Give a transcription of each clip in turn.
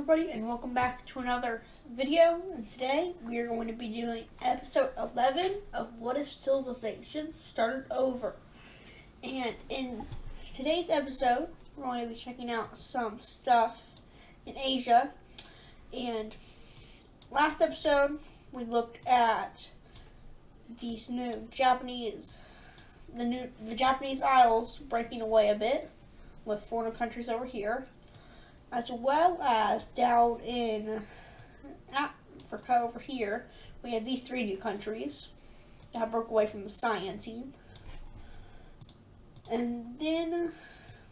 everybody, and welcome back to another video. And today we are going to be doing episode 11 of What If Civilization Started Over. And in today's episode, we're going to be checking out some stuff in Asia. And last episode, we looked at these new Japanese, the Japanese Isles breaking away a bit with foreign countries over here, as well as down in Africa over here, we have these three new countries that broke away from the Cyan team. And then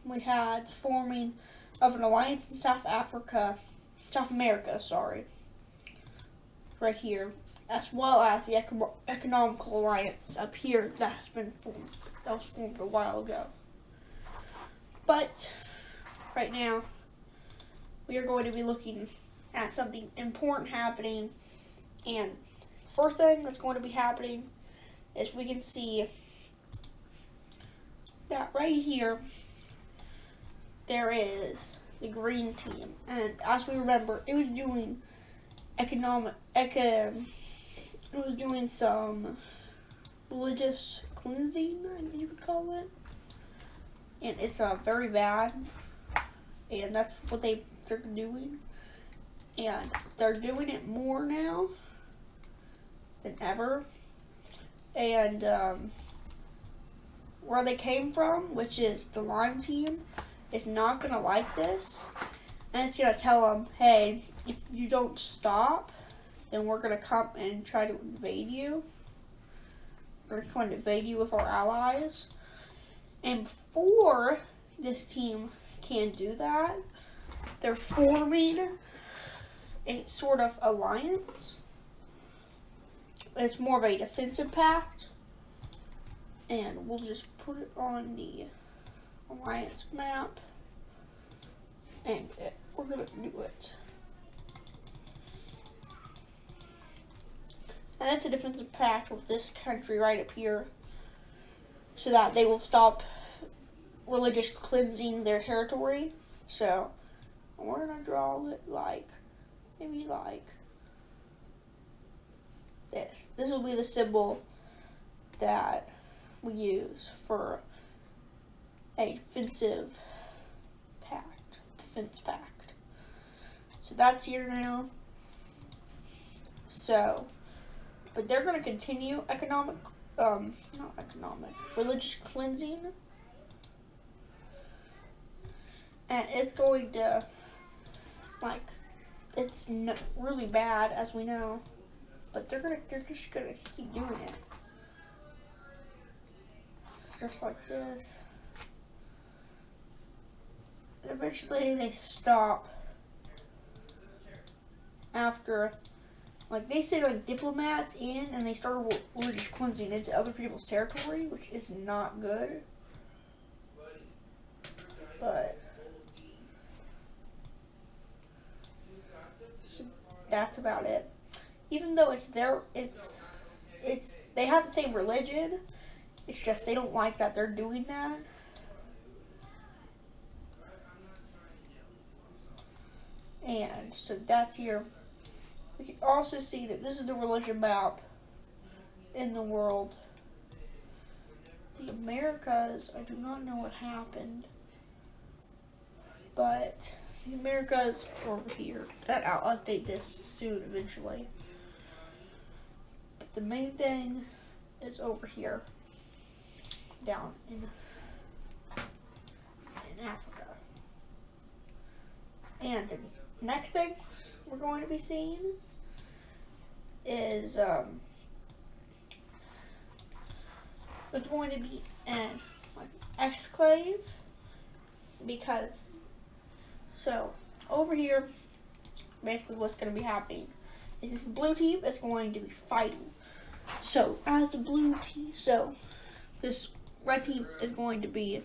we had the forming of an alliance in South America, right here, as well as the economical alliance up here that was formed a while ago. But right now, we are going to be looking at something important happening, and the first thing that's going to be happening is we can see that right here there is the green team, and as we remember, it was doing some religious cleansing, I think you could call it, and it's very bad, and that's what they're doing, and they're doing it more now than ever. And where they came from, which is the Lime team, is not gonna like this, and it's gonna tell them, hey, if you don't stop, then we're gonna come and try to invade you. We're gonna come and invade you with our allies. And before this team can do that, they're forming a sort of alliance. It's more of a defensive pact, and we'll just put it on the alliance map, and we're gonna do it. And it's a defensive pact with this country right up here, so that they will stop religious cleansing their territory. So we're gonna draw it maybe like this. This will be the symbol that we use for a defense pact. So that's here now. So, but they're gonna continue religious cleansing. And it's going to, it's really bad, as we know, but they're just gonna keep doing it. Just like this. And eventually they stop after, they send diplomats in, and they start religious cleansing into other people's territory, which is not good. But that's about it. Even though they have the same religion, it's just they don't like that they're doing that. And so that's here. We can also see that this is the religion map in the world. The Americas, I do not know what happened, but the Americas are over here. I'll update this soon, eventually. But the main thing is over here, down in Africa. And the next thing we're going to be seeing is it's going to be an exclave, because so over here, basically what's going to be happening is this blue team is going to be fighting. So as the blue team, so this red team is going to be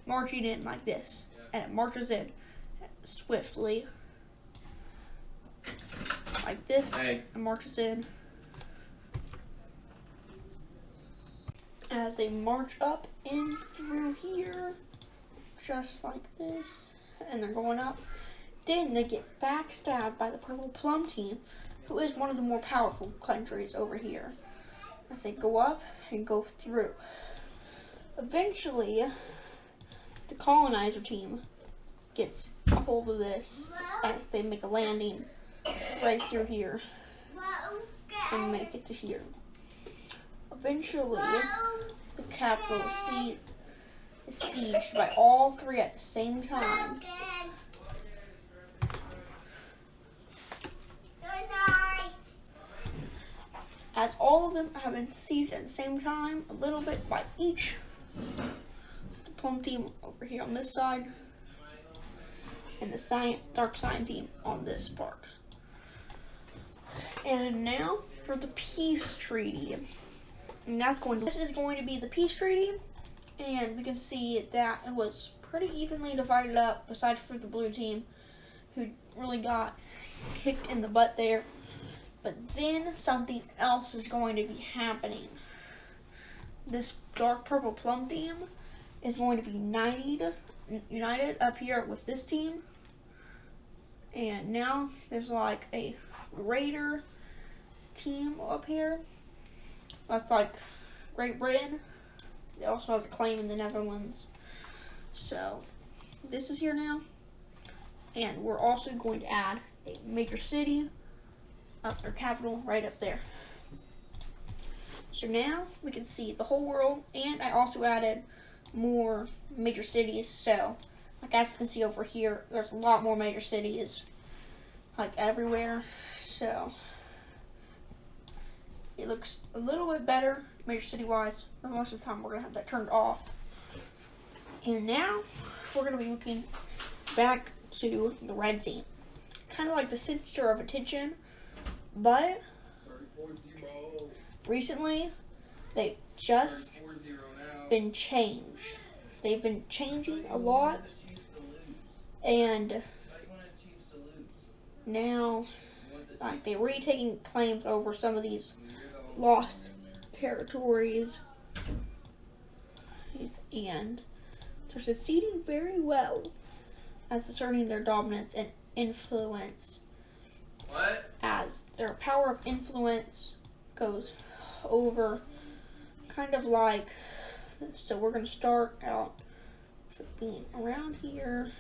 marching in like this, and it marches in swiftly like this, and marches in. As they march up in through here, just like this, and they're going up. Then they get backstabbed by the Purple Plum team, who is one of the more powerful countries over here, as they go up and go through. Eventually, the colonizer team gets a hold of this as they make a landing right through here and make it to here. Eventually, the capital is sieged by all three at the same time. As all of them have been sieged at the same time, a little bit by each. The Plum team over here on this side, and the Dark Sign team on this part. And now for the peace treaty. And this is going to be the peace treaty, and we can see that it was pretty evenly divided up, besides for the blue team, who really got kicked in the butt there. But then something else is going to be happening. This Dark Purple Plum team is going to be united up here with this team. And now there's like a greater team up here. That's like Great Britain. It also has a claim in the Netherlands. So this is here now. And we're also going to add a major city up their capital right up there. So now we can see the whole world, and I also added more major cities. So like as you can see over here, there's a lot more major cities like everywhere. So it looks a little bit better major city wise, but most of the time we're gonna have that turned off. And now we're gonna be looking back to the red team. Kind of like the center of attention, but recently they've just been changed. They've been changing a lot, and now like they're retaking claims over some of these lost territories, and they're succeeding very well as asserting their dominance and influence. As their power of influence goes over kind of like, so we're going to start out being around here,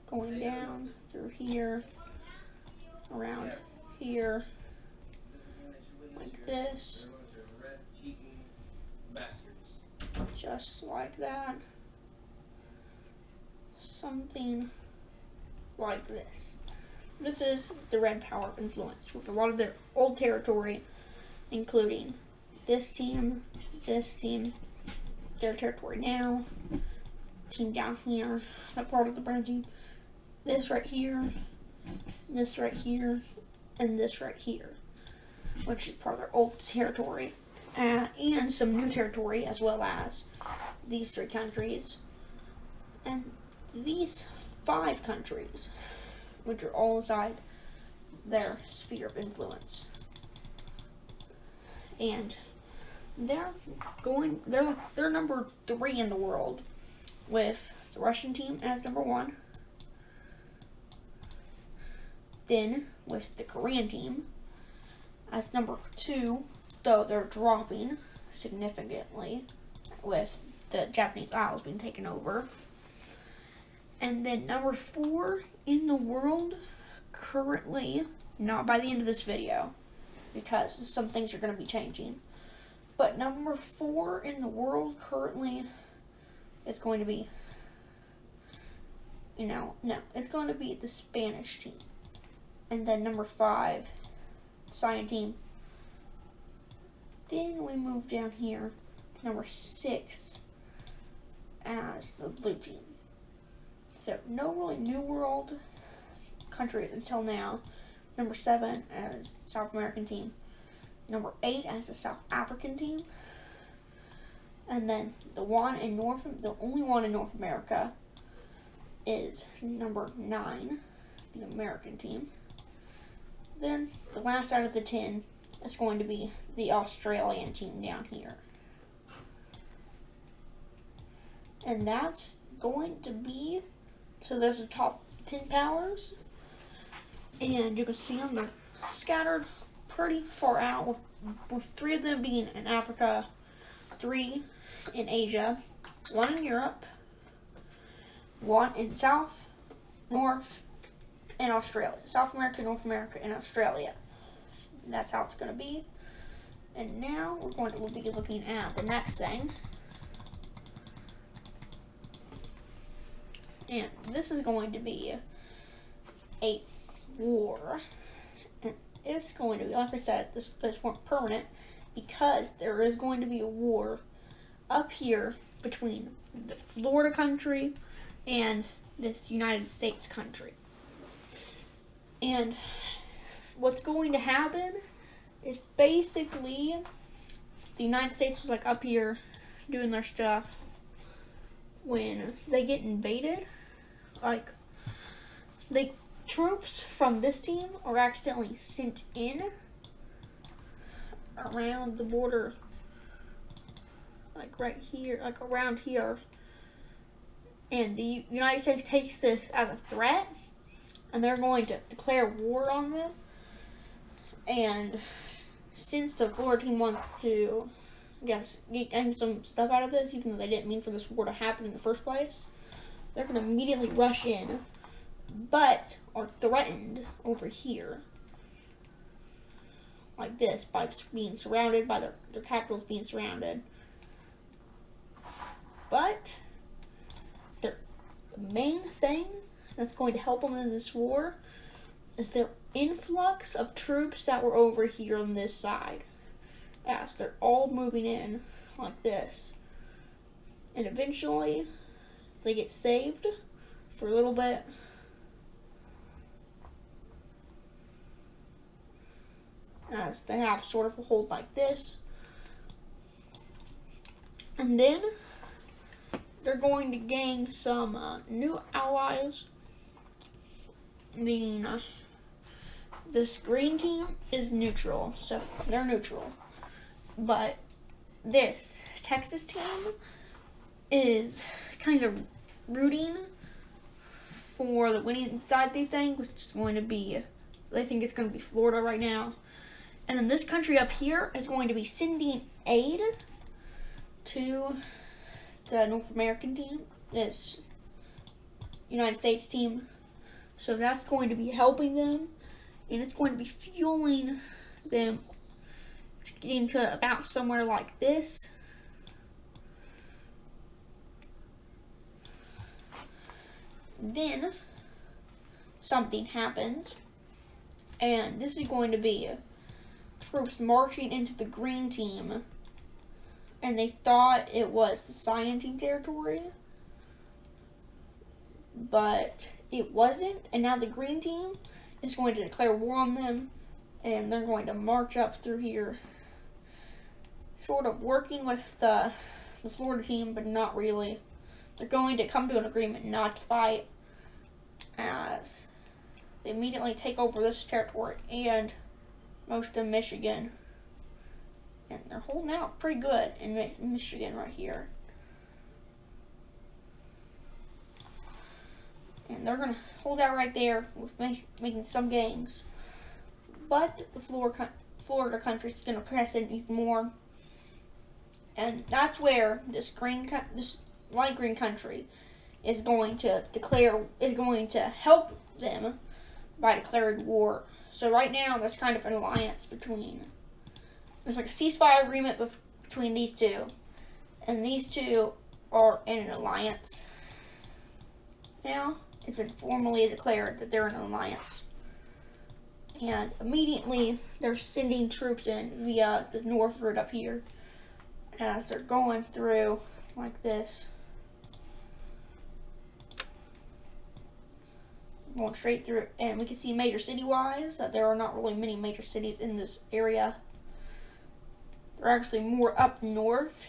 going down through here, around here, like this, just like that, something like this. This is the red power of influence, with a lot of their old territory, including this team, their territory now, team down here, that part of the brown team, this right here, and this right here, which is part of their old territory, and some new territory, as well as these 3 countries, and these 5 countries, which are all inside their sphere of influence. And they're number 3 in the world, with the Russian team as number 1. Then with the Korean team as number 2, though they're dropping significantly with the Japanese Isles being taken over. And then number 4 in the world currently, not by the end of this video, because some things are going to be changing, but number 4 in the world currently is going to be, it's going to be the Spanish team. And then number 5, Cyan team. Then we move down here to number 6 as the blue team. So no really new world countries until now. Number 7 as South American team. Number 8 as the South African team. And then the only one in North America is number 9, the American team. Then the last out of the 10 is going to be the Australian team down here. And that's going to be, so there's the top 10 powers, and you can see them, they're scattered pretty far out, with 3 of them being in Africa, 3 in Asia, 1 in Europe, 1 in South, North, and Australia. South America, North America, and Australia. That's how it's going to be. And now we're going to be looking at the next thing. And this is going to be a war. And it's going to be, like I said, this won't permanent, because there is going to be a war up here between the Florida country and this United States country. And what's going to happen is basically the United States was like up here doing their stuff. When they get invaded, like the troops from this team are accidentally sent in around the border, like right here, like around here. And the United States takes this as a threat, and they're going to declare war on them. And since the Florida team wants to, I guess, get some stuff out of this, even though they didn't mean for this war to happen in the first place, they're going to immediately rush in, but are threatened over here, like this, by being surrounded, by their capitals being surrounded. But the main thing that's going to help them in this war is their influx of troops that were over here on this side, as they're all moving in like this. And eventually they get saved for a little bit. As they have sort of a hold like this. And then they're going to gain some new allies. Being this green team is neutral, so they're neutral. But this Texas team is kind of rooting for the winning side, they think, which is going to be, they think it's going to be Florida right now. And then this country up here is going to be sending aid to the North American team, this United States team. So that's going to be helping them, and it's going to be fueling them to get into about somewhere like this. Then something happens, and this is going to be troops marching into the green team, and they thought it was the cyan team territory, but it wasn't. And now the green team is going to declare war on them, and they're going to march up through here, sort of working with the Florida team, but not really. They're going to come to an agreement not to fight, as they immediately take over this territory and most of Michigan. And they're holding out pretty good in Michigan right here. And they're going to hold out right there with making some gains. But the Florida country is going to press in even more. And that's where this light green country is going to help them by declaring war. So right now there's kind of an alliance there's like a ceasefire agreement between these two, and these two are in an alliance now. It's been formally declared that they're in an alliance, and immediately they're sending troops in via the north route up here, as they're going through like this, going straight through. And we can see major city-wise that there are not really many major cities in this area. They're actually more up north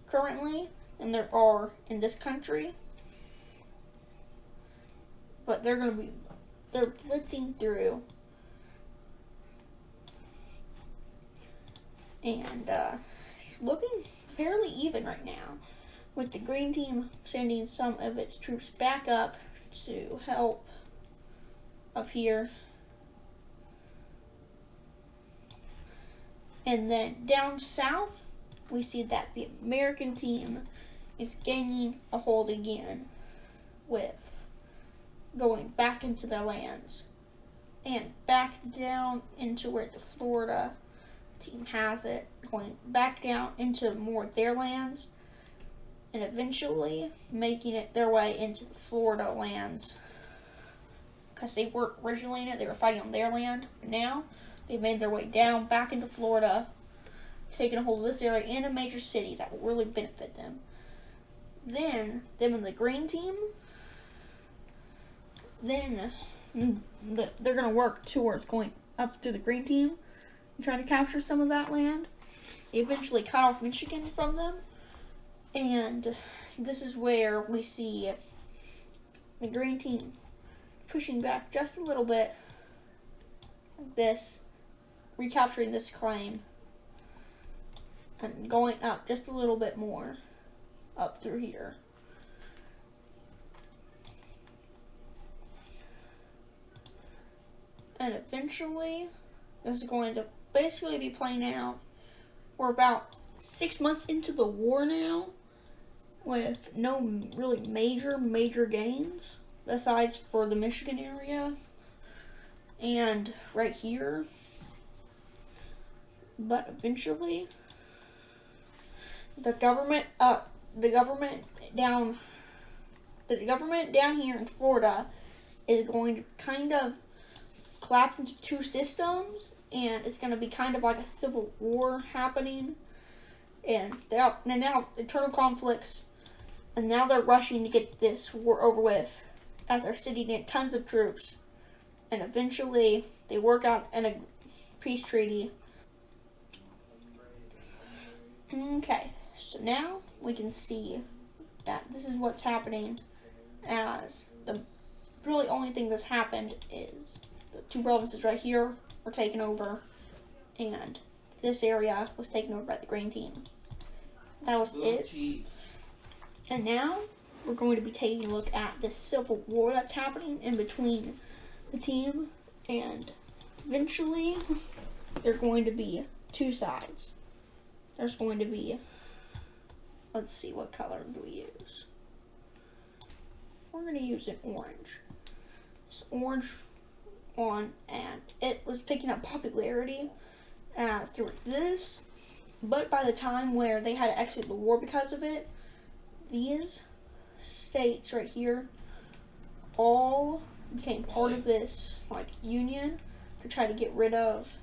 currently than there are in this country. But they're blitzing through. And it's looking fairly even right now. with the green team sending some of its troops back up to help up here. And then down south, we see that the American team is gaining a hold again with going back into their lands and back down into where the Florida team has it, going back down into more of their lands and eventually making it their way into the Florida lands. Because they weren't originally in it, they were fighting on their land. But now they've made their way down back into Florida, taking a hold of this area and a major city that will really benefit them. Then, them and the green team, then they're going to work towards going up to the green team and trying to capture some of that land. They eventually cut off Michigan from them. And this is where we see the green team pushing back just a little bit, like this, recapturing this claim, and going up just a little bit more, up through here. And eventually, this is going to basically be playing out. We're about 6 months into the war now, with no really major gains, besides for the Michigan area and right here. But eventually, the government down here in Florida is going to kind of collapse into two systems, and it's going to be kind of like a civil war happening. And now internal conflicts, and now they're rushing to get this war over with, as they're sitting in tons of troops, and eventually they work out in a peace treaty. Okay, so now we can see that this is what's happening, as the really only thing that's happened is the two provinces right here were taken over, and this area was taken over by the green team. That was it. And now we're going to be taking a look at this civil war that's happening in between the team, and eventually there's going to be two sides. There's going to be, let's see, what color do we use? We're going to use an orange. This orange one, and it was picking up popularity as there was this, but by the time where they had to exit the war because of it, these states right here all became part of this like union to try to get rid of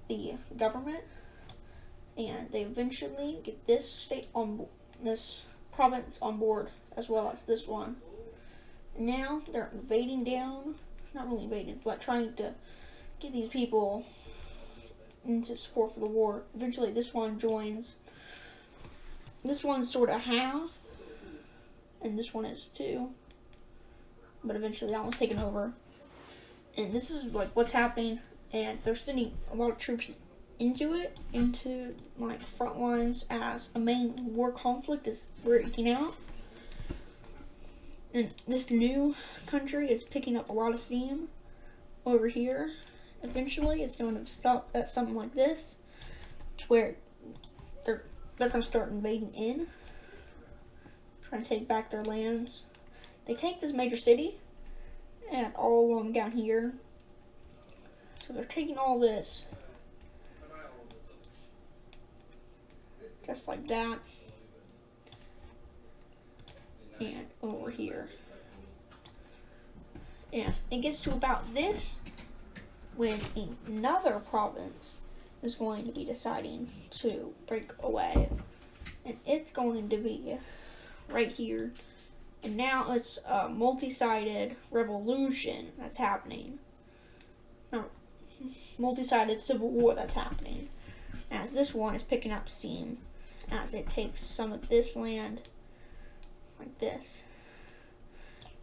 the government, and they eventually get this state on this province on board as well as this one. And now they're invading down, not really invading, but trying to get these people into support for the war. Eventually this one joins. This one's sort of half, and this one is too. But eventually that one's taken over. And this is like what's happening, and they're sending a lot of troops into like front lines as a main war conflict is breaking out. And this new country is picking up a lot of steam over here. Eventually it's going to stop at something like this, to where they're going to start invading in, trying to take back their lands. They take this major city, and all along down here. So they're taking all this, just like that, and over here. And it gets to about this when another province is going to be deciding to break away, and it's going to be right here. And now it's a multi-sided revolution that's happening. No, multi-sided civil war that's happening, as this one is picking up steam as it takes some of this land like this.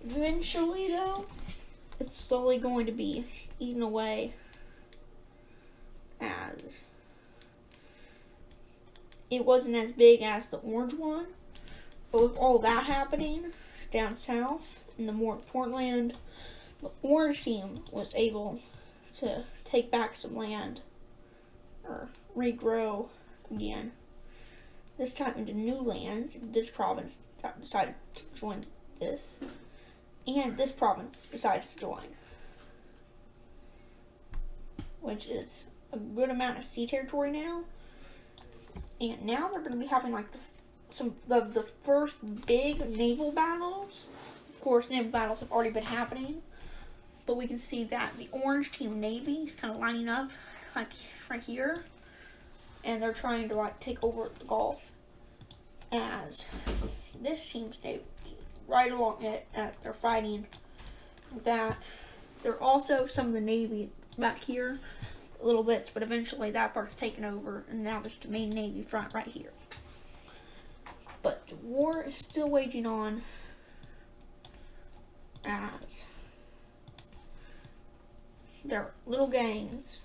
Eventually though, it's slowly going to be eaten away, as it wasn't as big as the orange one, But with all that happening down south in the more important land, the orange team was able to take back some land or regrow again. This time into new lands. This province decided to join this, and this province decides to join, which is a good amount of sea territory now. And now they're going to be having like the first big naval battles. Of course, naval battles have already been happening, but we can see that the orange team navy is kind of lining up like right here, and they're trying to like take over the Gulf, as this team's navy right along it as they're fighting that. There are also some of the navy back here, little bits, but eventually that part's taken over, and now there's the main navy front right here. But the war is still waging on, as there are little gangs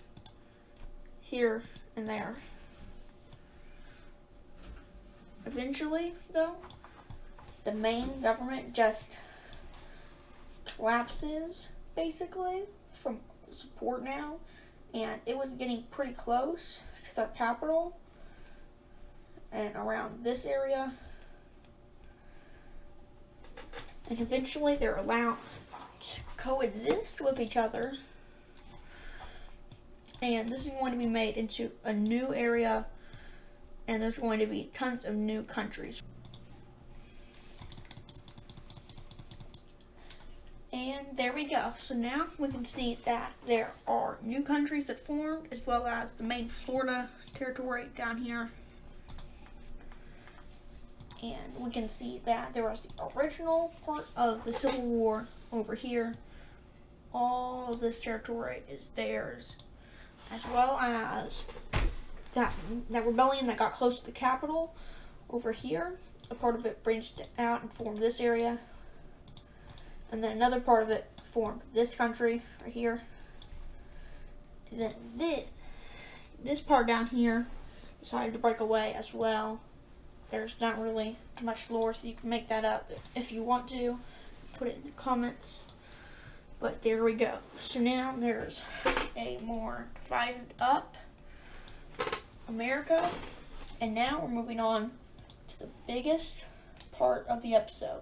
here and there. Eventually, though, the main government just collapses, basically, from support now, and it was getting pretty close to the capital and around this area. And eventually they're allowed to coexist with each other. And this is going to be made into a new area, and there's going to be tons of new countries. And there we go. So now we can see that there are new countries that formed, as well as the main Florida territory down here. And we can see that there was the original part of the Civil War over here. All of this territory is theirs, as well as that rebellion that got close to the capital over here. A part of it branched out and formed this area, and then another part of it formed this country right here. And then this part down here decided to break away as well. There's not really much lore, so you can make that up if you want to. Put it in the comments. But there we go. So now there's a more divided up America. And now we're moving on to the biggest part of the episode.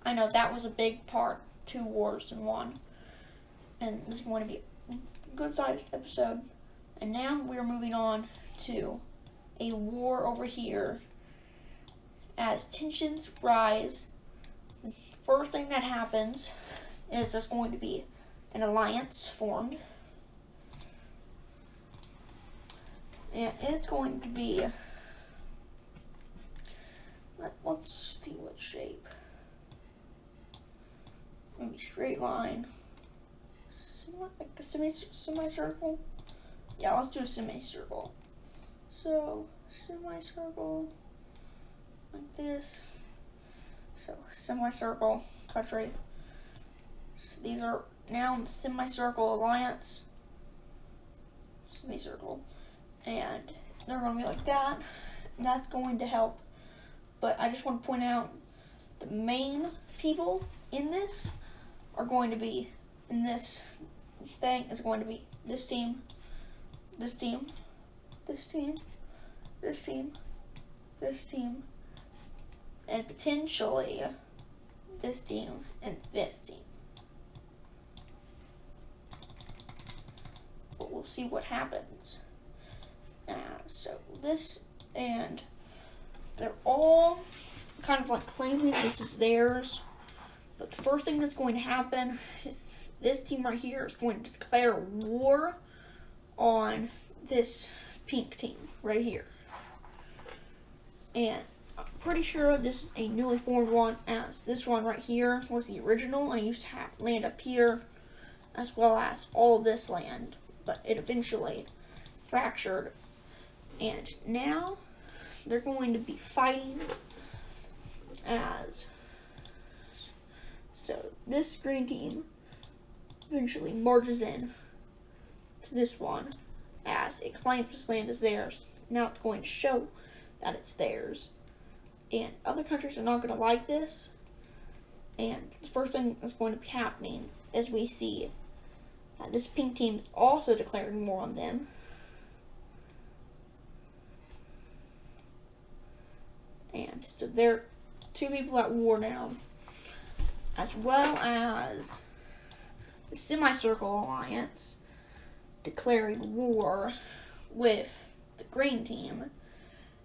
I know that was a big part, 2 wars in 1. And this is going to be a good sized episode. And now we're moving on to a war over here. As tensions rise, the first thing that happens is there's going to be an alliance formed. And it's going to be, let's see what shape. Maybe straight line. Like a semicircle? Yeah, let's do a semicircle. So, semicircle. Like this. So, semicircle country. So these are now in the semicircle alliance. Semicircle. And they're going to be like that. And that's going to help. But I just want to point out the main people in this are going to be in this thing. Is going to be this team, this team, this team, this team, this team, and potentially this team and this team. But we'll see what happens. So this, and they're all kind of like claiming this is theirs. But the first thing that's going to happen is this team right here is going to declare war on this pink team right here. And I'm pretty sure this is a newly formed one, as this one right here was the original, and it used to have land up here as well as all of this land, but it eventually fractured. And now they're going to be fighting as, so this green team eventually marches in to this one as it claims this land is theirs. Now it's going to show that it's theirs. And other countries are not going to like this. And the first thing that's going to be happening is we see this pink team is also declaring war on them. And so they're two people at war now, as well as the Semicircle Alliance declaring war with the green team,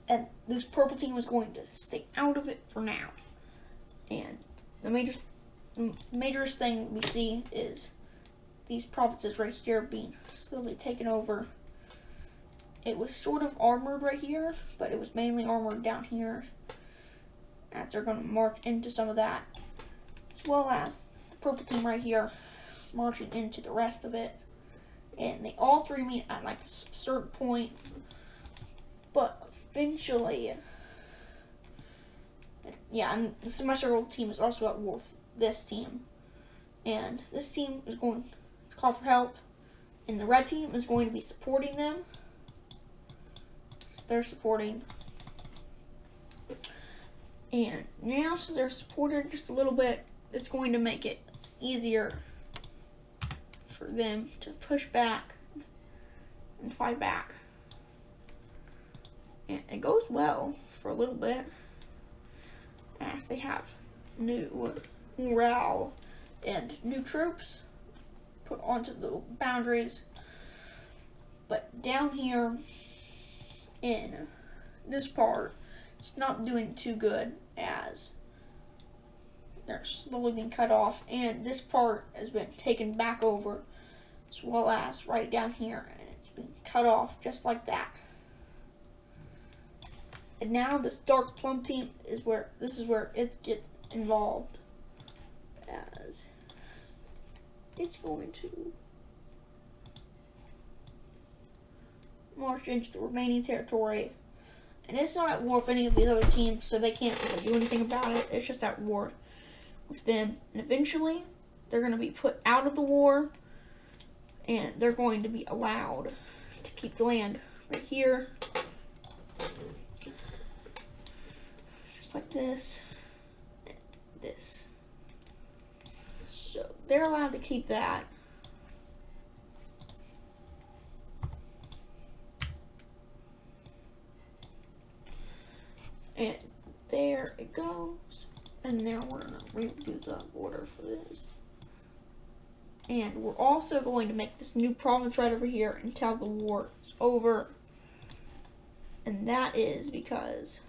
and this purple team is going to stay out of it for now. And the major thing we see is these provinces right here being slowly taken over. It was sort of armored right here, but it was mainly armored down here, as they're going to march into some of that, as well as the purple team right here marching into the rest of it. And they all three meet at like a certain point, but eventually, yeah, and the Semicircle team is also at war with this team, and this team is going to call for help, and the red team is going to be supporting them. So they're supporting, and now since they're supported just a little bit, it's going to make it easier for them to push back and fight back. And it goes well for a little bit, as they have new morale and new troops put onto the boundaries. But down here in this part, it's not doing too good, as they're slowly being cut off, and this part has been taken back over, as well as right down here, and it's been cut off just like that. And now this dark plum team is where it gets involved, as it's going to march into the remaining territory. And it's not at war with any of the other teams, so they can't really do anything about it. It's just at war with them. And eventually, they're going to be put out of the war, and they're going to be allowed to keep the land right here. Just like this. This. So, they're allowed to keep that. And there it goes. And now we're going to redo the border for this. And we're also going to make this new province right over here until the war is over. And that is because,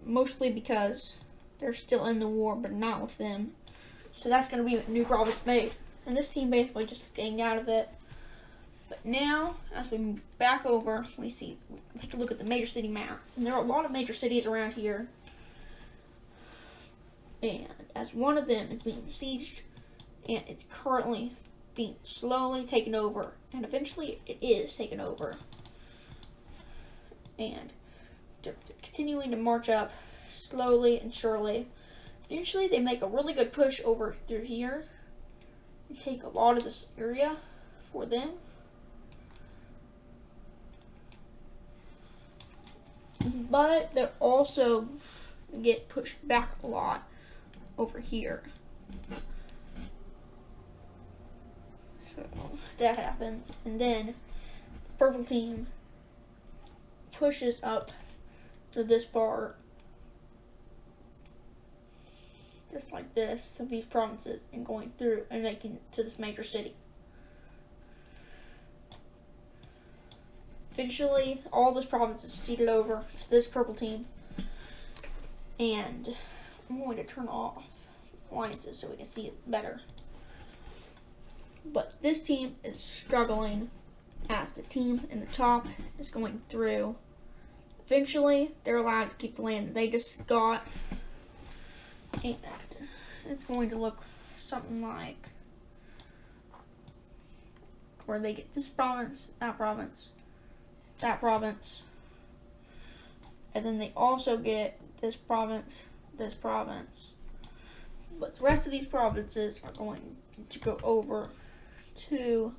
mostly because they're still in the war, but not with them. So that's going to be a new province made. And this team basically just getting out of it. But now, as we move back over, we take a look at the major city map. And there are a lot of major cities around here. And as one of them is being besieged, and it's currently being slowly taken over. And eventually it is taken over. And they're continuing to march up slowly and surely. Eventually they make a really good push over through here and take a lot of this area for them. But they also get pushed back a lot over here. So that happens. And then the purple team pushes up to this part, just like this, to these provinces, and going through and making to this major city. Eventually, all this province is ceded over to this purple team, and I'm going to turn off alliances so we can see it better. But this team is struggling, as the team in the top is going through. Eventually, they're allowed to keep the land that they just got, and it's going to look something like where they get this province, that province, that province, and then they also get this province, this province. But the rest of these provinces are going to go over to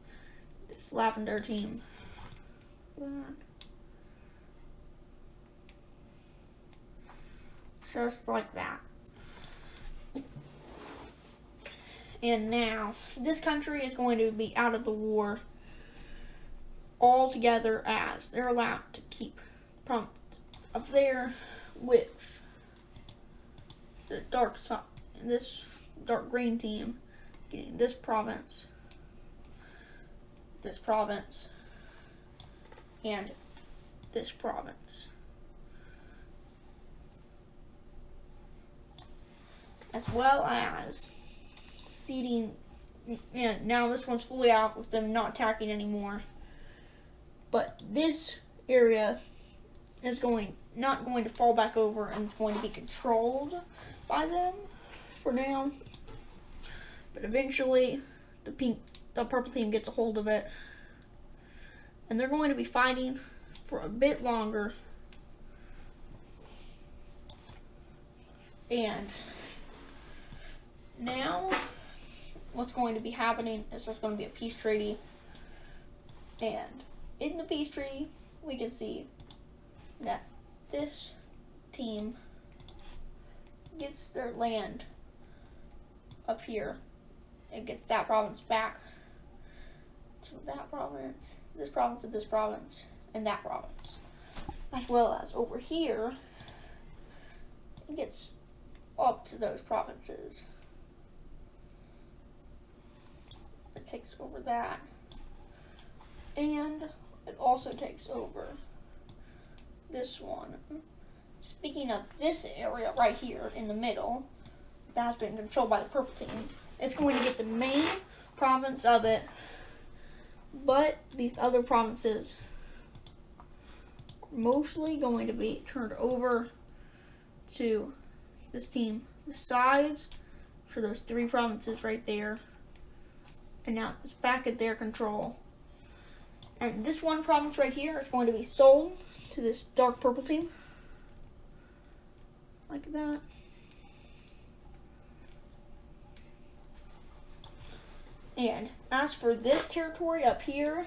this lavender team. just like that. And now, this country is going to be out of the war altogether, as they're allowed to keep province up there with the dark side, this dark green team getting this province, and this province. As well as seeding, and now this one's fully out with them not attacking anymore. But this area is not going to fall back over, and it's going to be controlled by them for now. But eventually, the purple team gets a hold of it, and they're going to be fighting for a bit longer. And now, what's going to be happening is there's going to be a peace treaty, and in the peace treaty, we can see that this team gets their land up here. It gets that province back to that province, this province to this province, and that province. As well as over here, it gets up to those provinces. It takes over that. And it also takes over this one. Speaking of this area right here in the middle, that has been controlled by the purple team, it's going to get the main province of it, but these other provinces are mostly going to be turned over to this team. The sides for those 3 provinces right there, and now it's back at their control. And this one province right here is going to be sold to this dark purple team. Like that. And as for this territory up here,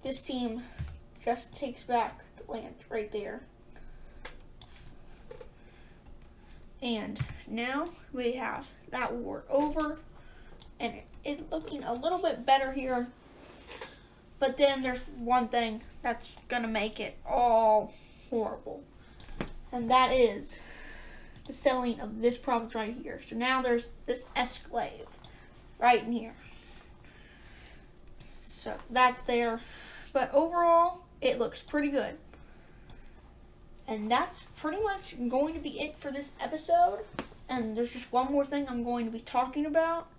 this team just takes back the land right there. And now we have that war over, and it's looking a little bit better here. But then there's one thing that's going to make it all horrible. And that is the selling of this province right here. So now there's this exclave right in here. So that's there. But overall, it looks pretty good. And that's pretty much going to be it for this episode. And there's just one more thing I'm going to be talking about.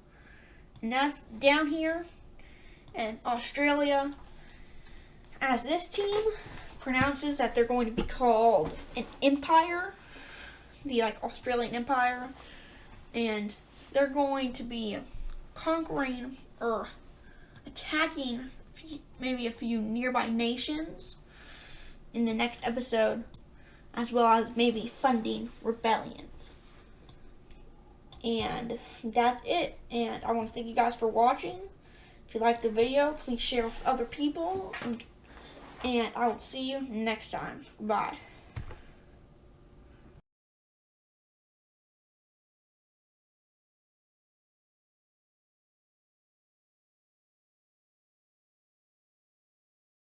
And that's down here in Australia, as this team pronounces that they're going to be called an empire, the Australian Empire, and they're going to be conquering or attacking maybe a few nearby nations in the next episode, as well as maybe funding rebellions. And that's it. And I want to thank you guys for watching. If you liked the video, please share with other people. And I will see you next time. Bye.